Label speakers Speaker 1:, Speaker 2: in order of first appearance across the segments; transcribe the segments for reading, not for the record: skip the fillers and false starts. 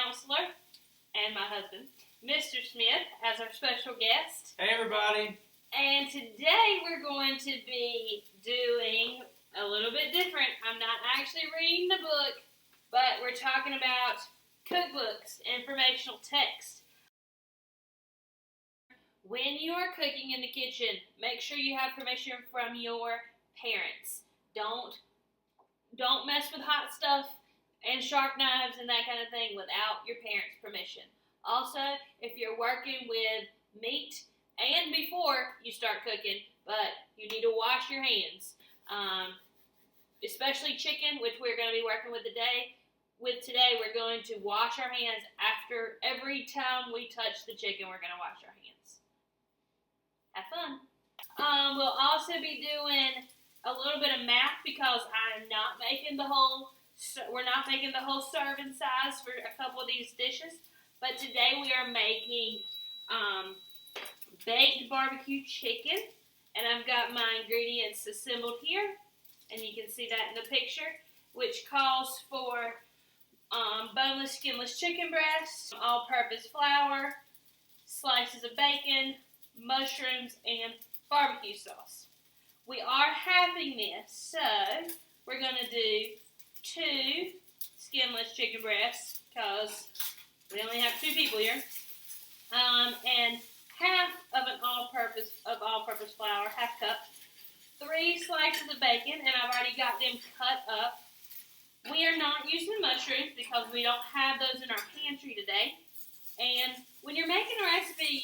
Speaker 1: counselor, and my husband, Mr. Smith, as our special guest.
Speaker 2: Hey, everybody.
Speaker 1: And today we're going to be doing a little bit different. I'm not actually reading the book, but we're talking about cookbooks, informational text. When you are cooking in the kitchen, make sure you have permission from your parents. Don't mess with hot stuff and sharp knives and that kind of thing without your parents' permission. Also, if you're working with meat, and before you start cooking, but you need to wash your hands. Especially chicken, which we're going to be working with today. We're going to wash our hands after every time we touch the chicken. We're going to wash our hands. Have fun. We'll also be doing a little bit of math because we're not making the whole serving size for a couple of these dishes. But today we are making baked barbecue chicken, and I've got my ingredients assembled here, and you can see that in the picture, which calls for boneless, skinless chicken breasts, all-purpose flour, slices of bacon, mushrooms, and barbecue sauce. We are halving this, so we're going to do 2 skinless chicken breasts because we only have 2 people here, and half of an all-purpose flour, half cup, 3 slices of bacon, and I've already got them cut up. We are not using mushrooms because we don't have those in our pantry today. And when you're making a recipe,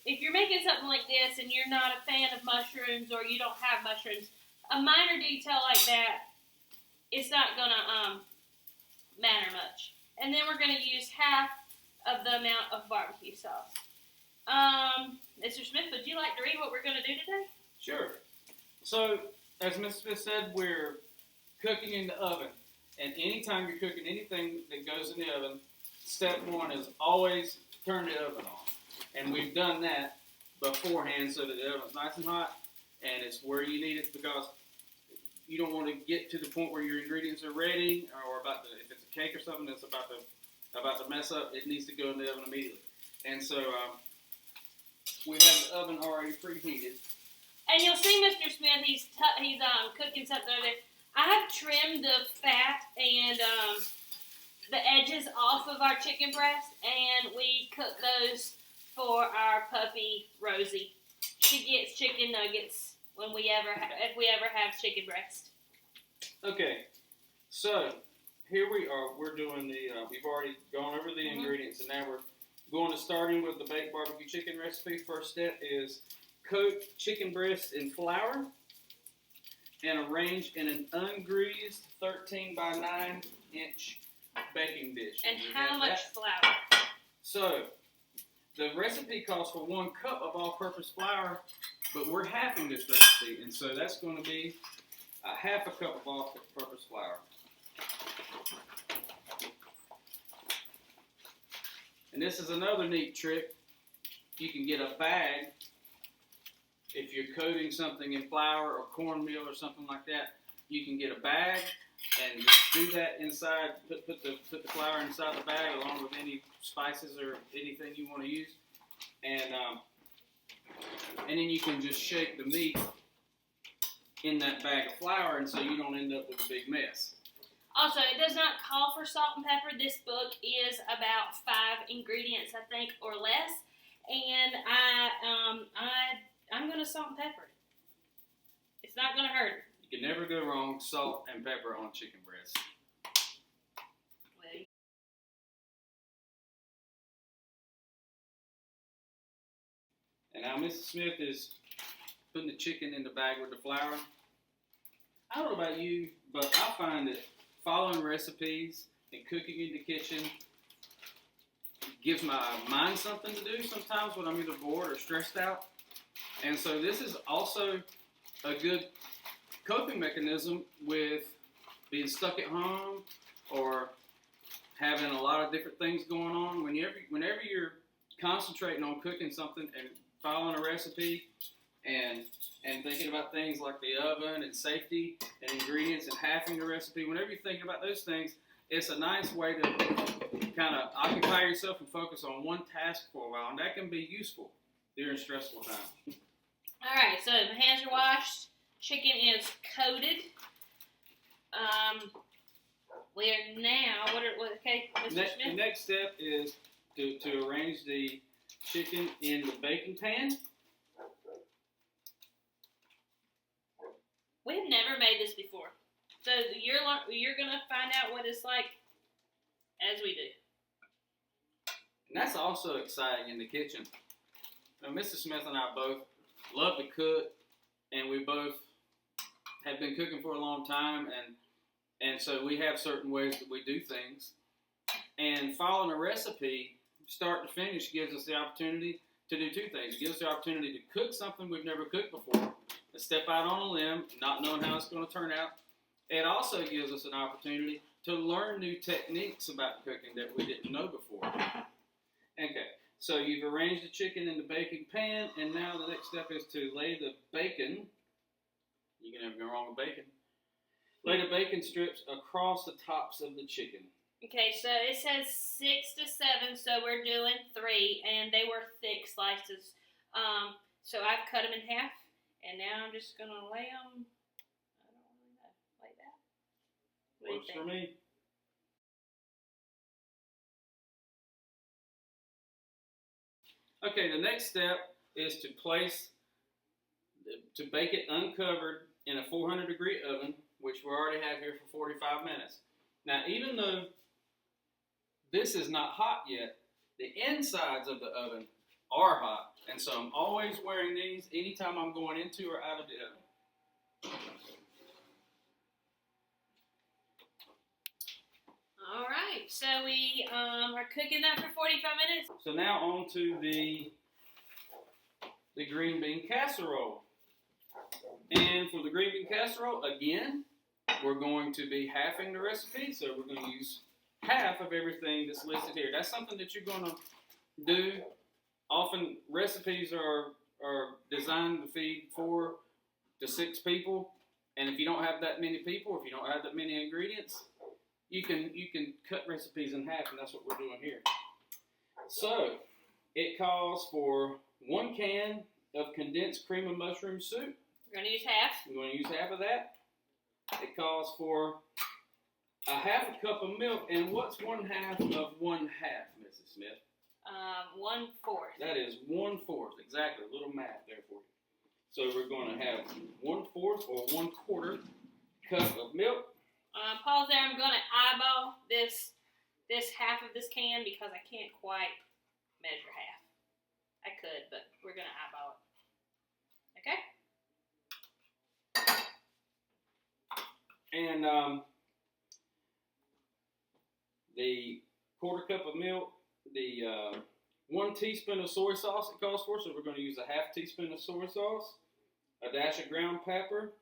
Speaker 1: if you're making something like this and you're not a fan of mushrooms or you don't have mushrooms, a minor detail like that, it's not going to matter much. And then we're going to use half of the amount of barbecue sauce. Mr. Smith, would you like to read what we're going to do today?
Speaker 2: Sure. So, as Mr. Smith said, we're cooking in the oven. And anytime you're cooking anything that goes in the oven, step 1 is always turn the oven on. And we've done that beforehand so that the oven's nice and hot, and it's where you need it because you don't want to get to the point where your ingredients are ready or if it's a cake or something that's about to mess up, it needs to go in the oven immediately. And so we have the oven already preheated.
Speaker 1: And you'll see Mr. Smith, he's cooking something over there. I have trimmed the fat and the edges off of our chicken breast, and we cook those for our puppy, Rosie. She gets chicken nuggets if we ever have chicken breast. Okay,
Speaker 2: so here we are. We're doing we've already gone over the ingredients, and now we're going to starting with the baked barbecue chicken recipe. First step is coat chicken breast in flour and arrange in an ungreased 13 by 9 inch baking dish.
Speaker 1: And how much flour?
Speaker 2: So, the recipe calls for 1 cup of all-purpose flour, but we're halving this recipe, and so that's going to be half a cup of all-purpose flour. And this is another neat trick. You can get a bag if you're coating something in flour or cornmeal or something like that. You can get a bag and just do that inside. Put the flour inside the bag along with any spices or anything you want to use, and then you can just shake the meat in that bag of flour, and so you don't end up with a big mess.
Speaker 1: Also, it does not call for salt and pepper. This book is about 5 ingredients, I think, or less. And I'm going to salt and pepper it. It's not going to hurt.
Speaker 2: You can never go wrong with salt and pepper on chicken breast. And now Mrs. Smith is putting the chicken in the bag with the flour. I don't know about you, but I find that following recipes and cooking in the kitchen gives my mind something to do sometimes when I'm either bored or stressed out. And so this is also a good coping mechanism with being stuck at home or having a lot of different things going on. Whenever you're concentrating on cooking something and following a recipe and thinking about things like the oven and safety and ingredients and halving the recipe, whenever you're thinking about those things, it's a nice way to kind of occupy yourself and focus on one task for a while, and that can be useful during stressful times.
Speaker 1: All right, so my hands are washed. Chicken is coated. We are now. Okay, Mr. Smith.
Speaker 2: The next step is to arrange the chicken in the baking pan.
Speaker 1: We've never made this before, so you're gonna find out what it's like as we do.
Speaker 2: And that's also exciting in the kitchen. Now, Mrs. Smith and I both love to cook, and we both have been cooking for a long time, and so we have certain ways that we do things. And following a recipe, start to finish, gives us the opportunity to do two things. It gives us the opportunity to cook something we've never cooked before, to step out on a limb, not knowing how it's going to turn out. It also gives us an opportunity to learn new techniques about cooking that we didn't know before. Okay, so you've arranged the chicken in the baking pan, and now the next step is to lay the bacon. You can never go wrong with bacon. Lay the bacon strips across the tops of the chicken.
Speaker 1: Okay, so it says 6 to 7, so we're doing 3, and they were thick slices. So I've cut them in half, and now I'm just gonna lay them. I don't really know, like that. What do you
Speaker 2: Works
Speaker 1: think?
Speaker 2: for me. Okay, the next step is to bake it uncovered in a 400-degree oven, which we already have here for 45 minutes. Now, even though this is not hot yet, the insides of the oven are hot, and so I'm always wearing these anytime I'm going into or out of the oven.
Speaker 1: All right, so we are cooking that for 45 minutes.
Speaker 2: So now on to the green bean casserole. And for the green bean casserole, again, we're going to be halving the recipe, so we're going to use half of everything that's listed here. That's something that you're going to do. Often recipes are designed to feed 4 to 6 people, and if you don't have that many people, if you don't have that many ingredients, you can cut recipes in half, and that's what we're doing here. So it calls for 1 can of condensed cream of mushroom soup.
Speaker 1: We're going to use half.
Speaker 2: I'm going to use half of that. It calls for a half a cup of milk, and what's 1/2 of 1/2, Mrs. Smith?
Speaker 1: 1/4.
Speaker 2: That is 1/4, exactly. A little math there for you. So we're going to have 1/4 or 1/4 cup of milk.
Speaker 1: Pause there. I'm going to eyeball this half of this can because I can't quite measure half. I could, but we're going to eyeball it. Okay?
Speaker 2: And the 1/4 cup of milk, the 1 teaspoon of soy sauce it calls for, so we're going to use a 1/2 teaspoon of soy sauce, a dash of ground pepper,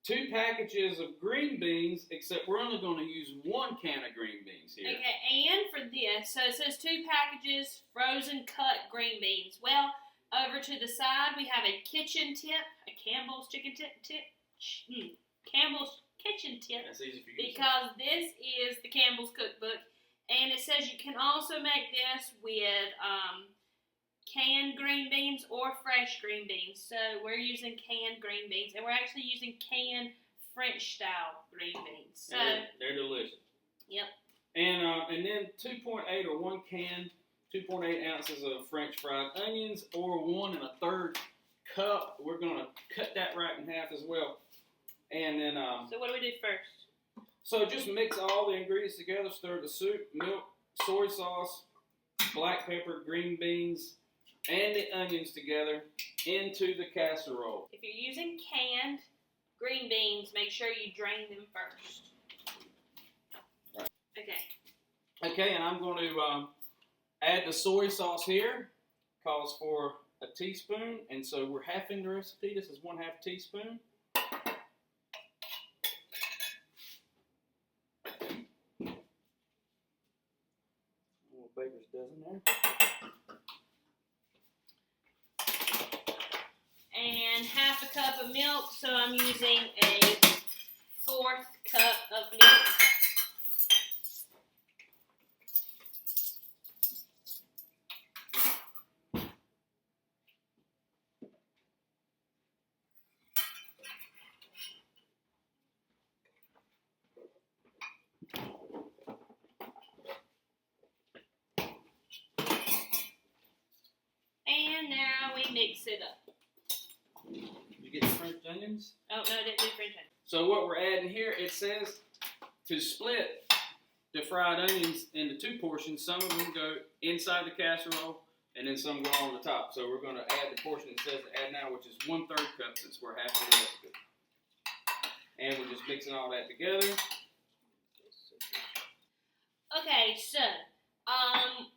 Speaker 2: 2 packages of green beans, except we're only going to use 1 can of green beans here.
Speaker 1: Okay, and for this, so it says 2 packages frozen cut green beans. Well, over to the side we have a kitchen tip, a Campbell's chicken tip. Campbell's kitchen tip.
Speaker 2: That's easy for you.
Speaker 1: Because this is the Campbell's cookbook, and it says you can also make this with canned green beans or fresh green beans. So we're using canned green beans, and we're actually using canned French style green beans. So
Speaker 2: they're delicious.
Speaker 1: Yep.
Speaker 2: And then 2.8 or 1 can, 2.8 ounces of French fried onions, or 1 1/3 cup. We're gonna cut that right in half as well. And then
Speaker 1: So what do we do first?
Speaker 2: so just mix all the ingredients together. Stir the soup, milk, soy sauce, black pepper, green beans, and the onions together into the casserole.
Speaker 1: If you're using canned green beans, make sure you drain them first.
Speaker 2: Right.
Speaker 1: Okay.
Speaker 2: Okay, and I'm going to add the soy sauce here. Calls for a teaspoon, and so we're halving the recipe. This is 1/2 teaspoon. A little baker's dozen there.
Speaker 1: And 1/2 cup of milk, so I'm using a 1/4 cup of milk. mix it up.
Speaker 2: You get French onions?
Speaker 1: Oh, no, I didn't do French onions.
Speaker 2: So what we're adding here, it says to split the fried onions into 2 portions. Some of them go inside the casserole, and then some go on the top. So we're going to add the portion it says to add now, which is 1/3 cup since we're half of the recipe. And we're just mixing all that together.
Speaker 1: Okay, so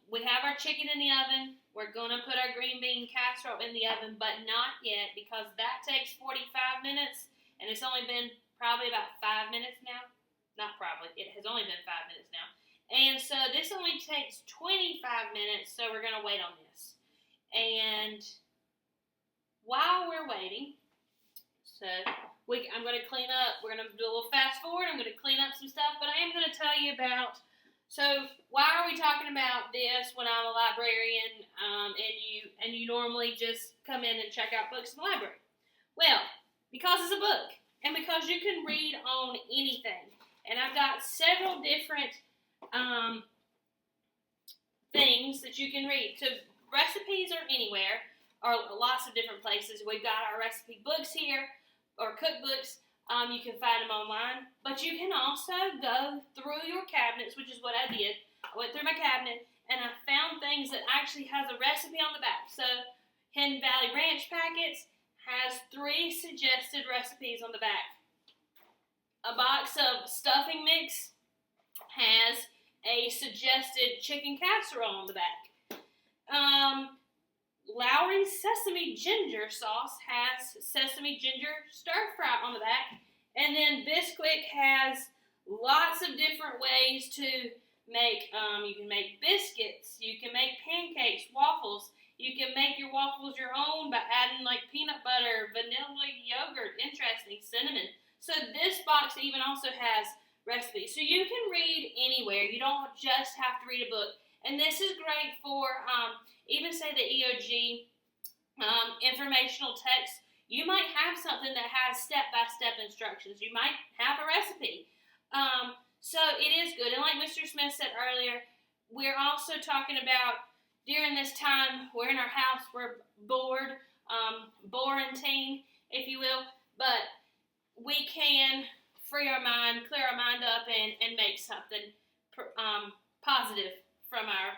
Speaker 1: we have our chicken in the oven. We're going to put our green bean casserole in the oven, but not yet because that takes 45 minutes, and it's only been probably about 5 minutes now. Not probably. It has only been 5 minutes now. And so this only takes 25 minutes, so we're going to wait on this. And while we're waiting, I'm going to clean up. We're going to do a little fast forward. I'm going to clean up some stuff, but I am going to tell you about. So why are we talking about this when I'm a librarian and you normally just come in and check out books in the library? Well, because it's a book and because you can read on anything. And I've got several different things that you can read. So recipes are anywhere, or lots of different places. We've got our recipe books here, or cookbooks. You can find them online, but you can also go through your cabinets, which is what I did. I went through my cabinet, and I found things that actually has a recipe on the back. So Hidden Valley Ranch Packets has 3 suggested recipes on the back. A box of stuffing mix has a suggested chicken casserole on the back. Lowry's Sesame Ginger Sauce has sesame ginger stir fry on the back. And then Bisquick has lots of different ways to make, you can make biscuits, you can make pancakes, waffles. You can make your waffles your own by adding like peanut butter, vanilla yogurt, interesting, cinnamon. So this box even also has recipes. So you can read anywhere. You don't just have to read a book. And this is great for, even say the EOG informational text. You might have something that has step-by-step instructions. You might have a recipe. So it is good. And like Mr. Smith said earlier, we're also talking about during this time, we're in our house, we're bored, quarantine, if you will. But we can free our mind, clear our mind up, and make something positive from our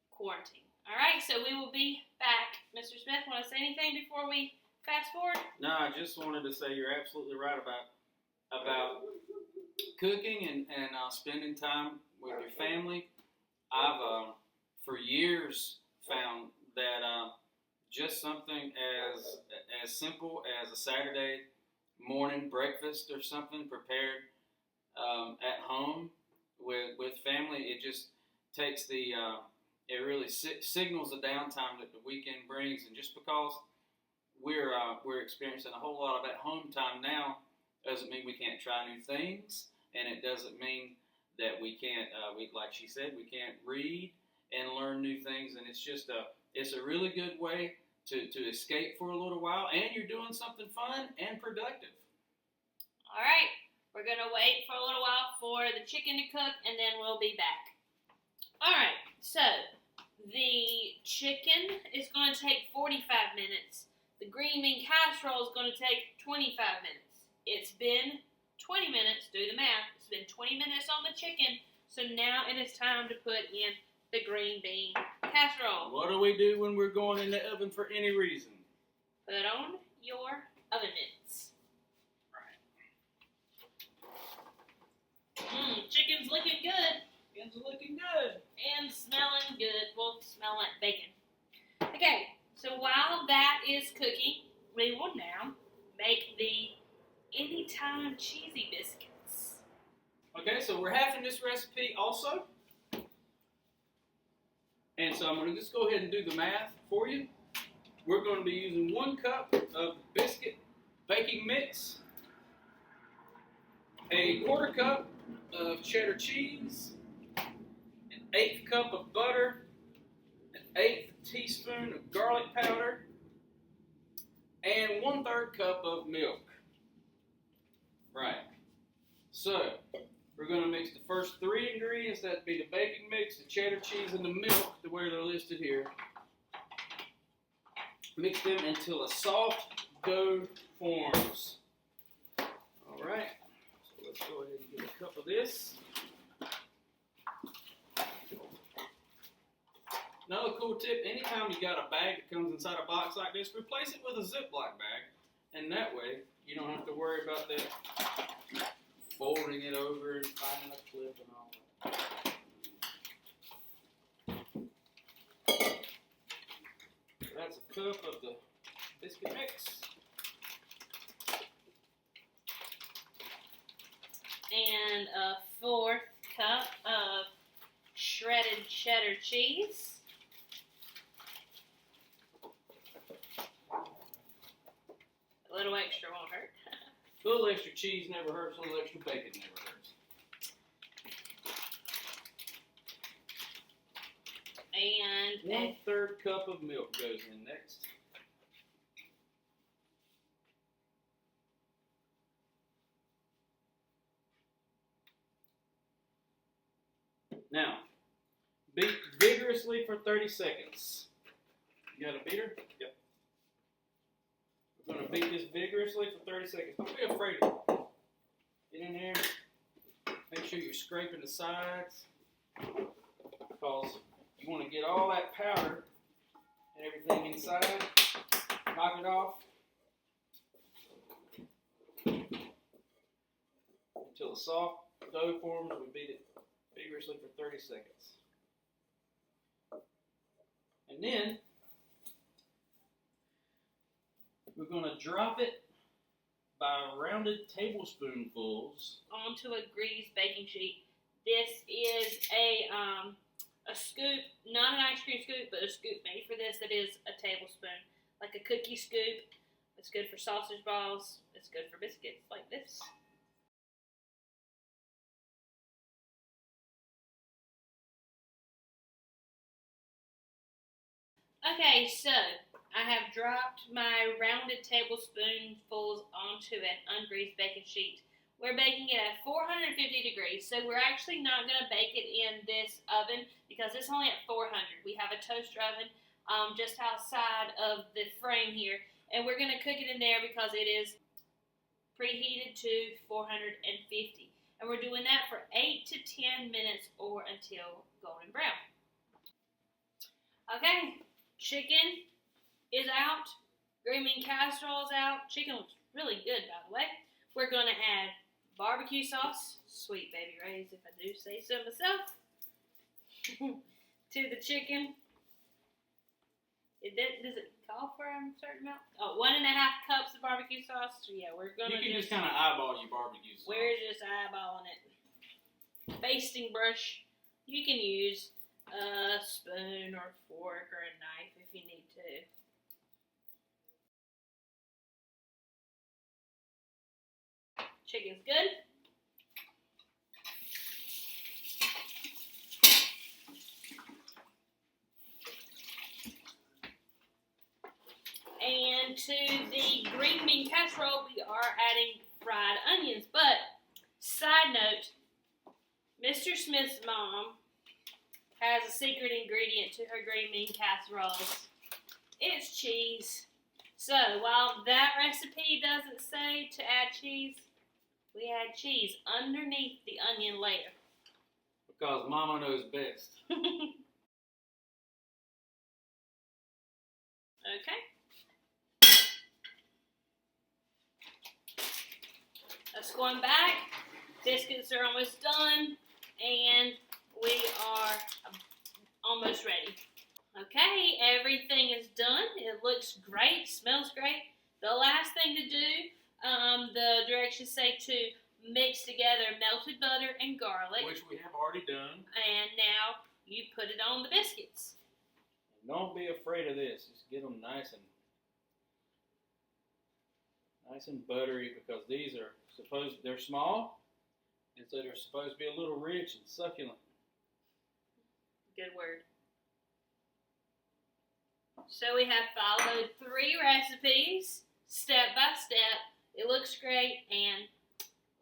Speaker 1: quarantine. All right, so we will be back. Mr. Smith, want to say anything before we fast forward?
Speaker 2: No, I just wanted to say you're absolutely right about cooking and spending time with your family. I've for years found that just something as simple as a Saturday morning breakfast or something prepared at home with family, it just takes it really signals the downtime that the weekend brings. And just because we're experiencing a whole lot of at home time now doesn't mean we can't try new things, and it doesn't mean that we can't like she said, we can't read and learn new things. And it's just it's a really good way to escape for a little while, and you're doing something fun and productive.
Speaker 1: All right, we're going to wait for a little while for the chicken to cook, and then we'll be back. All right, so the chicken is going to take 45 minutes. The green bean casserole is going to take 25 minutes. It's been 20 minutes, do the math. It's been 20 minutes on the chicken, so now it is time to put in the green bean casserole.
Speaker 2: What do we do when we're going in the oven for any reason?
Speaker 1: Put on your oven mitts. Chicken's looking good.
Speaker 2: It's looking good.
Speaker 1: And smelling good. Well, smell like bacon. Okay, so while that is cooking, we will now make the Anytime Cheesy Biscuits.
Speaker 2: Okay, so we're halving this recipe also. And so I'm going to just go ahead and do the math for you. We're going to be using 1 cup of biscuit baking mix, a 1/4 cup of cheddar cheese, an 1/8 cup of butter, an 1/8 teaspoon of garlic powder, and 1/3 cup of milk. Right. So we're going to mix the first 3 ingredients. That'd be the baking mix, the cheddar cheese, and the milk, the way they're listed here. Mix them until a soft dough forms. All right, so let's go ahead and get a cup of this. Another cool tip, anytime you got a bag that comes inside a box like this, replace it with a Ziploc bag. And that way, you don't have to worry about that folding it over and finding a clip and all that. That's a cup of the biscuit mix.
Speaker 1: And a 4th cup of shredded cheddar cheese. A little extra won't hurt.
Speaker 2: A little extra cheese never hurts, a little extra bacon never hurts.
Speaker 1: And
Speaker 2: 1/3 cup of milk goes in next. Now, beat vigorously for 30 seconds. You got a beater? Yep. We're going to beat this vigorously for 30 seconds. Don't be afraid of it. Get in there. Make sure you're scraping the sides, because you want to get all that powder and everything inside. Knock it off until the soft dough forms. We beat it vigorously for 30 seconds. And then we're going to drop it by rounded tablespoonfuls
Speaker 1: onto a greased baking sheet. This is a scoop, not an ice cream scoop, but a scoop made for this that is a tablespoon. Like a cookie scoop. It's good for sausage balls. It's good for biscuits like this. Okay, so I have dropped my rounded tablespoonfuls onto an ungreased baking sheet. We're baking it at 450 degrees, so we're actually not going to bake it in this oven because it's only at 400. We have a toaster oven just outside of the frame here, and we're going to cook it in there because it is preheated to 450. And we're doing that for 8 to 10 minutes or until golden brown. Okay, chicken is out. Green bean casserole is out. Chicken looks really good, by the way. We're going to add barbecue sauce, sweet baby rays, if I do say so myself, to the chicken. Does it call for a certain amount? Oh, 1.5 cups of barbecue sauce. So yeah, we're going to
Speaker 2: You can just kind of eyeball your barbecue sauce.
Speaker 1: We're just eyeballing it. Basting brush. You can use a spoon or fork or a knife if you need to. Chicken's good. And to the green bean casserole, we are adding fried onions. But, side note, Mr. Smith's mom has a secret ingredient to her green bean casseroles. It's cheese. So, while that recipe doesn't say to add cheese, we add cheese underneath the onion layer.
Speaker 2: Because Mama knows best.
Speaker 1: Okay. That's going back. Biscuits are almost done. And we are almost ready. Okay, everything is done. It looks great, smells great. The last thing to do, the directions say to mix together melted butter and garlic.
Speaker 2: Which we have already done.
Speaker 1: And now you put it on the biscuits.
Speaker 2: And don't be afraid of this. Just get them nice and buttery, because these are they're small, and so they're supposed to be a little rich and succulent.
Speaker 1: Good word. So we have followed 3 recipes, step by step. It looks great, and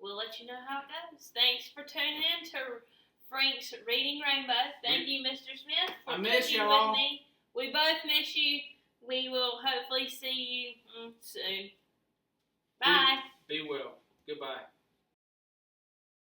Speaker 1: we'll let you know how it goes. Thanks for tuning in to Frank's Reading Rainbow. Thank you, Mr. Smith, for
Speaker 2: I miss
Speaker 1: cooking
Speaker 2: y'all.
Speaker 1: with me. We both miss you. we will hopefully see you soon. Bye.
Speaker 2: Be well. Goodbye.